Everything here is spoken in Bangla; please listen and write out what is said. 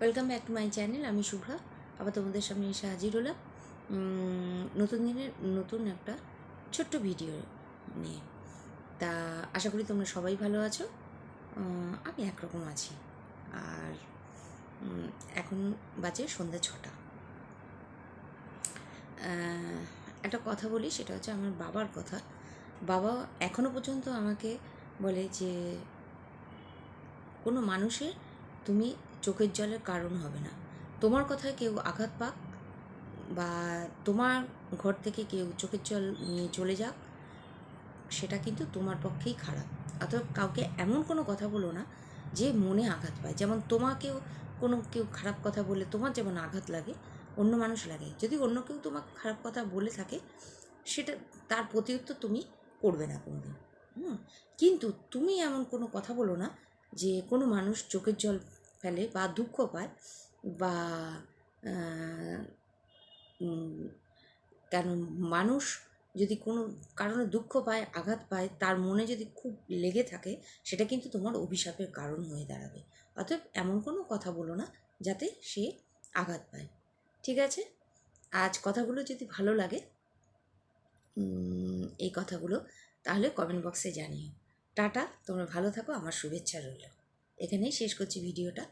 Welcome back to my channel. আমি শুভ্রা আবার তোমাদের সামনে এসে হাজির হলাম নতুন দিনের নতুন একটা ছোট্ট ভিডিও নিয়ে। তা আশা করি তোমরা সবাই ভালো আছো। আমি একরকম আছি। আর এখন বাজে সন্ধ্যা 6টা। একটা কথা বলি, সেটা হচ্ছে আমার বাবার কথা। বাবা এখনও পর্যন্ত আমাকে বলে যে কোনো মানুষের তুমি চোখের জলের কারণ হবে না। তোমার কথায় কেউ আঘাত পাক বা তোমার ঘর থেকে কেউ চোখের জল নিয়ে চলে যাক, সেটা কিন্তু তোমার পক্ষেই খারাপ। অতএব কাউকে এমন কোনো কথা বলো না যে মনে আঘাত পায়। যেমন তোমাকেও কেউ খারাপ কথা বলে তোমার যেমন আঘাত লাগে, অন্য মানুষ লাগে। যদি অন্য কেউ তোমাকে খারাপ কথা বলে থাকে, সেটা তার প্রতিউত্তর তুমি করবে না কোনোদিন। কিন্তু তুমি এমন কোনো কথা বলো না যে কোনো মানুষ চোখের জল ফেলে বা দুঃখ পায় বা কেন মানুষ যদি কোনো কারণে দুঃখ পায়, আঘাত পায়, তার মনে যদি খুব লেগে থাকে, সেটা কিন্তু তোমার অভিশাপের কারণ হয়ে দাঁড়াবে। অতএব এমন কোনো কথা বলো না যাতে সে আঘাত পায়। ঠিক আছে? আজ কথাগুলো যদি ভালো লাগে, এই কথাগুলো, তাহলে কমেন্ট বক্সে জানিও। টাটা, তোমরা ভালো থাকো, আমার শুভেচ্ছা রইল। এখানেই শেষ করছি ভিডিওটা।